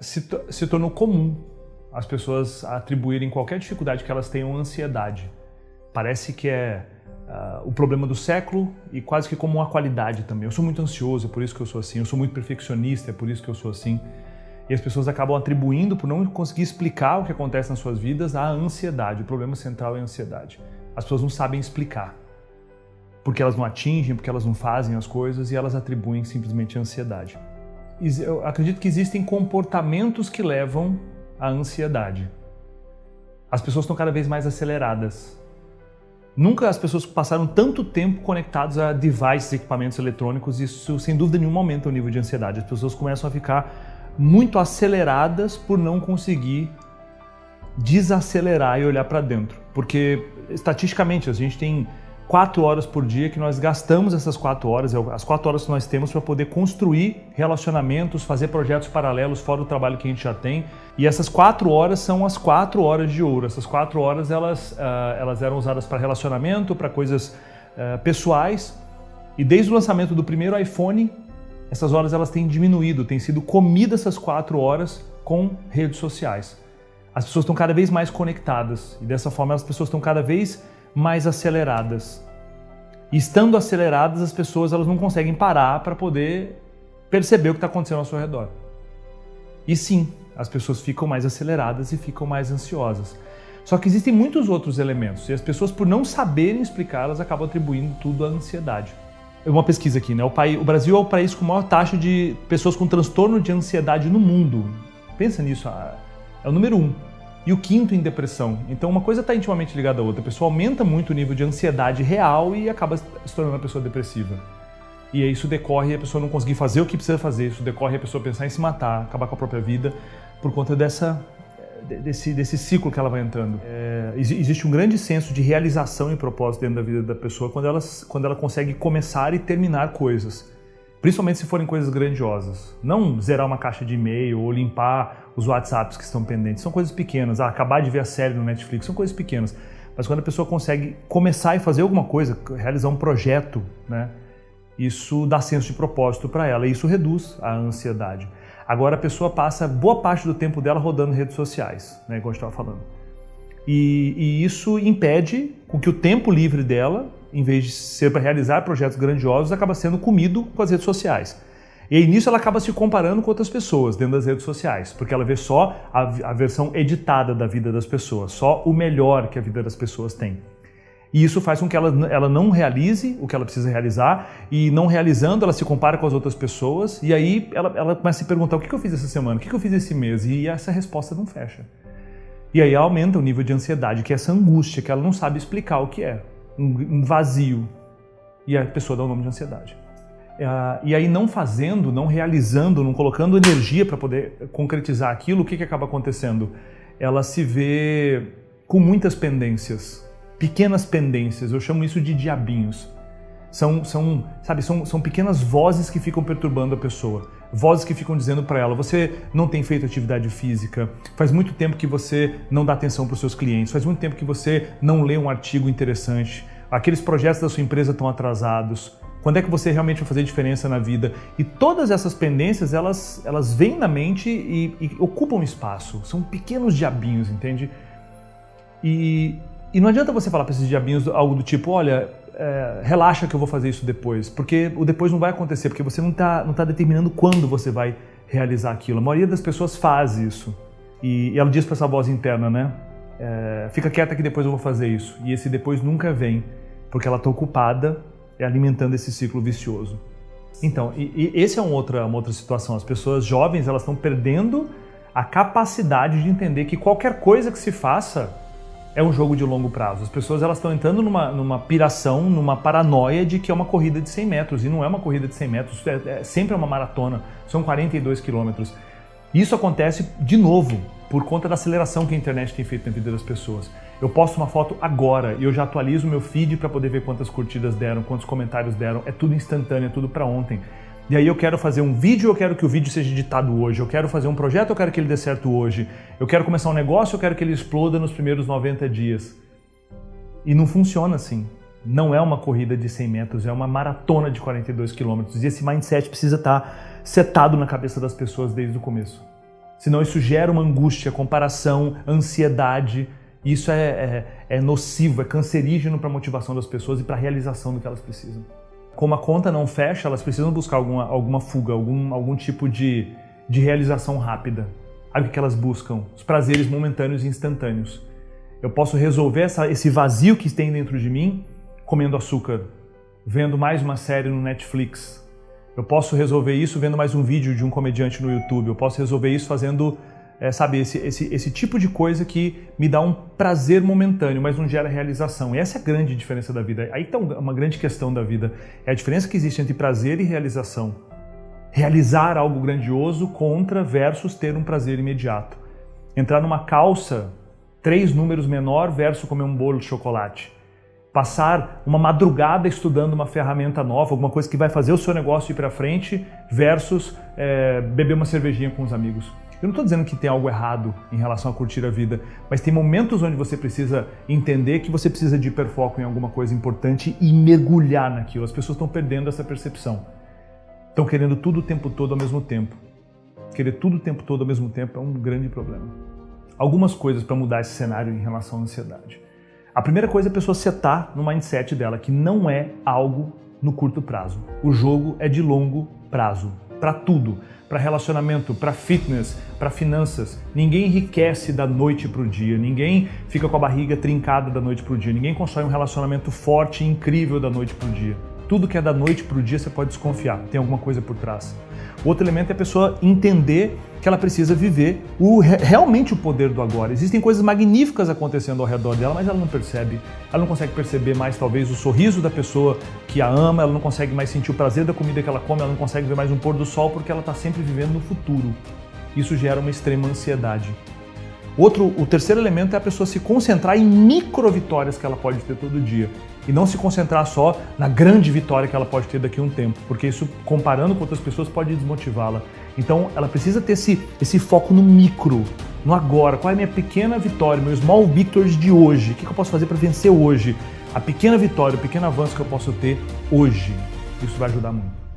Se tornou comum as pessoas atribuírem qualquer dificuldade que elas tenham ansiedade. Parece que é o problema do século e quase que como uma qualidade também. Eu sou muito ansioso, é por isso que eu sou assim. Eu sou muito perfeccionista, é por isso que eu sou assim. E as pessoas acabam atribuindo, por não conseguir explicar o que acontece nas suas vidas, à ansiedade. O problema central é a ansiedade. As pessoas não sabem explicar. Porque elas não atingem, porque elas não fazem as coisas e elas atribuem simplesmente a ansiedade. Eu acredito que existem comportamentos que levam à ansiedade. As pessoas estão cada vez mais aceleradas. Nunca as pessoas passaram tanto tempo conectadas a devices, equipamentos eletrônicos, isso sem dúvida nenhuma aumenta o nível de ansiedade. As pessoas começam a ficar muito aceleradas por não conseguir desacelerar e olhar para dentro. Porque, estatisticamente, a gente tem 4 horas por dia que nós gastamos essas 4 horas, as 4 horas que nós temos para poder construir relacionamentos, fazer projetos paralelos fora do trabalho que a gente já tem. E essas 4 horas são as 4 horas de ouro. Essas 4 horas elas eram usadas para relacionamento, para coisas pessoais. E desde o lançamento do primeiro iPhone, essas horas elas têm diminuído, têm sido comidas essas 4 horas com redes sociais. As pessoas estão cada vez mais conectadas e dessa forma as pessoas estão cada vez mais aceleradas. E estando aceleradas, as pessoas elas não conseguem parar para poder perceber o que está acontecendo ao seu redor. E sim, as pessoas ficam mais aceleradas e ficam mais ansiosas. Só que existem muitos outros elementos e as pessoas, por não saberem explicar, elas acabam atribuindo tudo à ansiedade. Uma pesquisa aqui, né? O Brasil é o país com maior taxa de pessoas com transtorno de ansiedade no mundo. Pensa nisso, é o número 1. E o 5º em depressão. Então uma coisa está intimamente ligada à outra. A pessoa aumenta muito o nível de ansiedade real e acaba se tornando uma pessoa depressiva. E aí isso decorre a pessoa não conseguir fazer o que precisa fazer, isso decorre a pessoa pensar em se matar, acabar com a própria vida, por conta desse ciclo que ela vai entrando. Existe um grande senso de realização e propósito dentro da vida da pessoa quando ela consegue começar e terminar coisas. Principalmente se forem coisas grandiosas. Não zerar uma caixa de e-mail ou limpar os WhatsApps que estão pendentes. São coisas pequenas. Acabar de ver a série no Netflix. São coisas pequenas. Mas quando a pessoa consegue começar e fazer alguma coisa, realizar um projeto, né, isso dá senso de propósito para ela e isso reduz a ansiedade. Agora a pessoa passa boa parte do tempo dela rodando redes sociais, né, igual a gente estava falando. E isso impede com que o tempo livre dela, em vez de ser para realizar projetos grandiosos, acaba sendo comido com as redes sociais. E aí nisso ela acaba se comparando com outras pessoas dentro das redes sociais, porque ela vê só a versão editada da vida das pessoas, só o melhor que a vida das pessoas tem. E isso faz com que ela não realize o que ela precisa realizar, e não realizando ela se compara com as outras pessoas, e aí ela começa a se perguntar o que eu fiz essa semana, o que eu fiz esse mês, e essa resposta não fecha. E aí aumenta o nível de ansiedade, que é essa angústia que ela não sabe explicar o que é. Um vazio, e a pessoa dá o nome de ansiedade. E aí não fazendo, não realizando, não colocando energia para poder concretizar aquilo, o que acaba acontecendo? Ela se vê com muitas pendências, pequenas pendências, eu chamo isso de diabinhos. São pequenas vozes que ficam perturbando a pessoa. Vozes que ficam dizendo para ela, você não tem feito atividade física, faz muito tempo que você não dá atenção para os seus clientes, faz muito tempo que você não lê um artigo interessante, aqueles projetos da sua empresa estão atrasados, quando é que você realmente vai fazer diferença na vida? E todas essas pendências, elas vêm na mente e ocupam espaço, são pequenos diabinhos, entende? E não adianta você falar para esses diabinhos algo do tipo, olha, relaxa que eu vou fazer isso depois, porque o depois não vai acontecer, porque você não tá determinando quando você vai realizar aquilo. A maioria das pessoas faz isso. E ela diz para essa voz interna, né? Fica quieta que depois eu vou fazer isso. E esse depois nunca vem, porque ela está ocupada alimentando esse ciclo vicioso. Então, esse é uma outra situação. As pessoas jovens, elas estão perdendo a capacidade de entender que qualquer coisa que se faça é um jogo de longo prazo. As pessoas elas estão entrando numa piração, numa paranoia de que é uma corrida de 100 metros. E não é uma corrida de 100 metros, é sempre uma maratona. São 42 quilômetros. Isso acontece, de novo, por conta da aceleração que a internet tem feito na vida das pessoas. Eu posto uma foto agora e eu já atualizo o meu feed para poder ver quantas curtidas deram, quantos comentários deram. É tudo instantâneo, é tudo para ontem. E aí eu quero fazer um vídeo, eu quero que o vídeo seja editado hoje. Eu quero fazer um projeto, eu quero que ele dê certo hoje. Eu quero começar um negócio, eu quero que ele exploda nos primeiros 90 dias. E não funciona assim. Não é uma corrida de 100 metros, é uma maratona de 42 quilômetros. E esse mindset precisa estar setado na cabeça das pessoas desde o começo. Senão isso gera uma angústia, comparação, ansiedade. Isso é nocivo, é cancerígeno para a motivação das pessoas e para a realização do que elas precisam. Como a conta não fecha, elas precisam buscar alguma fuga, algum tipo de realização rápida. Sabe o que elas buscam? Os prazeres momentâneos e instantâneos. Eu posso resolver esse vazio que tem dentro de mim comendo açúcar, vendo mais uma série no Netflix. Eu posso resolver isso vendo mais um vídeo de um comediante no YouTube. Eu posso resolver isso fazendo, esse tipo de coisa que me dá um prazer momentâneo, mas não gera realização. E essa é a grande diferença da vida. Aí está uma grande questão da vida. É a diferença que existe entre prazer e realização. Realizar algo grandioso contra versus ter um prazer imediato. Entrar numa calça 3 números menor versus comer um bolo de chocolate. Passar uma madrugada estudando uma ferramenta nova, alguma coisa que vai fazer o seu negócio ir para frente, versus beber uma cervejinha com os amigos. Eu não estou dizendo que tem algo errado em relação a curtir a vida, mas tem momentos onde você precisa entender que você precisa de hiperfoco em alguma coisa importante e mergulhar naquilo. As pessoas estão perdendo essa percepção. Estão querendo tudo o tempo todo ao mesmo tempo. Querer tudo o tempo todo ao mesmo tempo é um grande problema. Algumas coisas para mudar esse cenário em relação à ansiedade. A primeira coisa é a pessoa setar no mindset dela que não é algo no curto prazo. O jogo é de longo prazo, para tudo, para relacionamento, para fitness, para finanças. Ninguém enriquece da noite para o dia, ninguém fica com a barriga trincada da noite para o dia, ninguém constrói um relacionamento forte e incrível da noite para o dia. Tudo que é da noite para o dia você pode desconfiar, tem alguma coisa por trás. Outro elemento é a pessoa entender que ela precisa viver realmente o poder do agora. Existem coisas magníficas acontecendo ao redor dela, mas ela não percebe. Ela não consegue perceber mais, talvez, o sorriso da pessoa que a ama, ela não consegue mais sentir o prazer da comida que ela come, ela não consegue ver mais um pôr do sol porque ela está sempre vivendo no futuro. Isso gera uma extrema ansiedade. O terceiro elemento é a pessoa se concentrar em micro vitórias que ela pode ter todo dia. E não se concentrar só na grande vitória que ela pode ter daqui a um tempo, porque isso, comparando com outras pessoas, pode desmotivá-la. Então, ela precisa ter esse foco no micro, no agora. Qual é a minha pequena vitória, meu small victories de hoje? O que eu posso fazer para vencer hoje? A pequena vitória, o pequeno avanço que eu posso ter hoje. Isso vai ajudar muito.